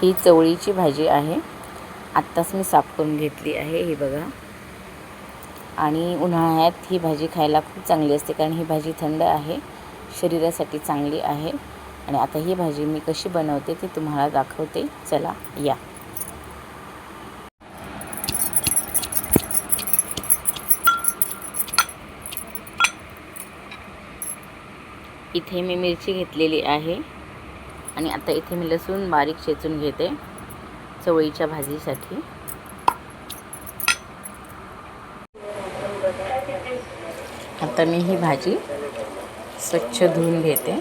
ही चवळीची भाजी आहे. आत्ताच मी साफ करून घेतली आहे, ही बघा. आणि उन्हाळ्यात ही भाजी खायला खूप चांगली असते, कारण ही भाजी थंड आहे, शरीरासाठी चांगली आहे. आणि आता ही भाजी मी कशी बनवते ते तुम्हाला दाखवते. चला या. इथे मी मिरची घेतलेली आहे आणि आता इथे मी लसूण बारीक चेचून घेते चवळीच्या भाजीसाठी. आता मी ही भाजी स्वच्छ धुवून घेते.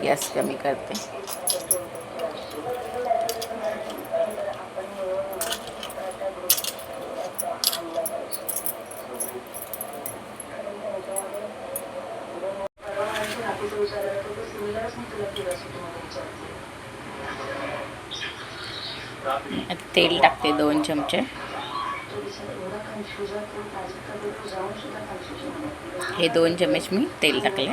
गॅस कमी करते. तेल टाकते 2 चमचे. हे 2 चमच मी तेल टाकले.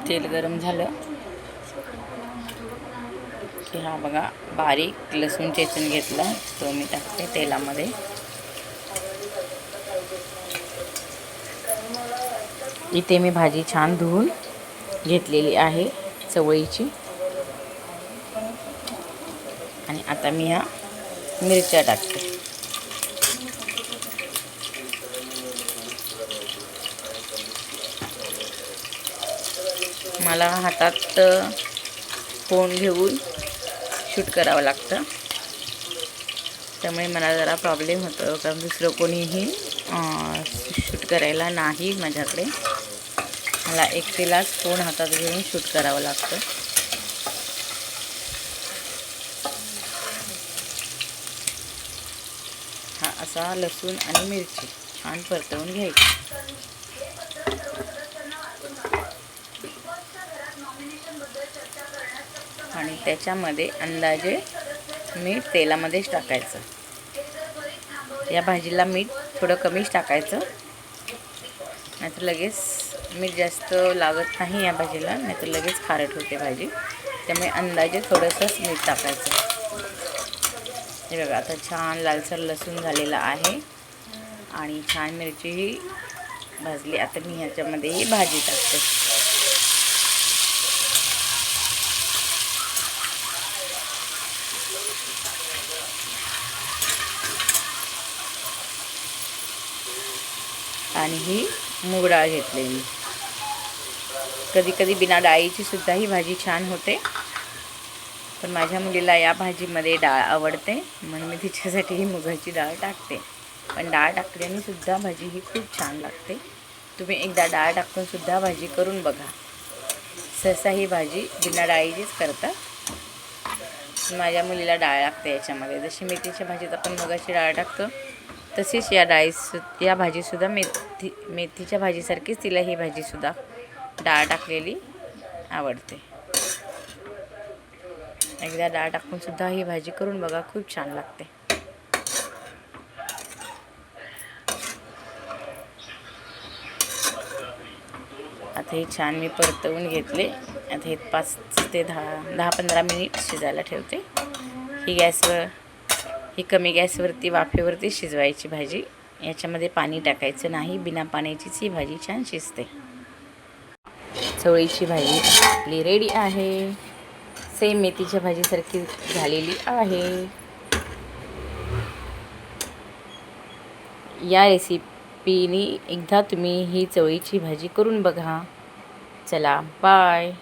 तेल गरम झालं की हा बघा बारीक लसूण चेचून घेतला तो मी टाकते तेलामध्ये. इथे मी भाजी छान धुवून घेतलेली आहे चवळीची. आणि आता मी ह्या मिरच्या टाकते. मला हातात फोन घेऊन शूट करावं लागतं, त्यामुळे मला जरा प्रॉब्लेम होतो, कारण दुसरं कोणीही शूट करायला नाही माझ्याकडे. मला एकटीलाच फोन हातात घेऊन शूट करावं लागतं. हा असा लसूण आणि मिरची छान परतवून घ्यायची. आणि त्याच्यामध्ये अंदाजे मीठ तेलामध्येच टाकायचं. या भाजीला मीठ थोडं कमीच टाकायचं, नाहीतर लगेच मीठ जास्त लागत नाही या भाजीला, नाहीतर लगेच खारट होते भाजी. त्यामुळे अंदाजे थोडंसंच मीठ टाकायचं. हे बघा आता छान लालसर लसूण झालेला आहे आणि छान मिरचीही भाजली. आता मी ह्याच्यामध्ये ही भाजी टाकते. आणि ही मूग डाळ घेतलेली. कधी कधी बिना डाळीची सुद्धा ही भाजी छान होते, पण माझ्या मुलीला या भाजीमध्ये डाळ आवडते, म्हणून मी तिच्यासाठी ही मुगाची डाळ टाकते. पण डाळ टाकल्याने सुद्धा भाजी ही खूप छान लागते. तुम्ही एकदा डाळ टाकून सुद्धा भाजी करून बघा. सहसा ही भाजी बिना डाळीचीच करतात. माझ्या मुलीला डाळ लागते याच्यामध्ये. जशी मेथीच्या भाजीत आपण मुगाची डाळ टाकतो, तशीच या भाजीसुद्धा मेथीच्या भाजीसारखीच तिला ही भाजीसुद्धा डाळ टाकलेली आवडते. एकदा डाळ टाकून सुद्धा ही भाजी करून बघा, खूप छान लागते. आता हे छान मी परतवून घेतले. आता हे 5 ते 10-15 मिनिट शिजायला ठेवते. ही कमी गॅसवरती वाफेवरती शिजवायची भाजी. याच्यामध्ये पाणी टाकायचं नाही, बिना पाण्याचीच ही भाजी छान शिजते. चवळीची भाजी आपली रेडी आहे. सेम मेथीच्या भाजीसारखी झालेली आहे. या रेसिपीनी एकदा तुम्ही ही चवळीची भाजी करून बघा. चला बाय.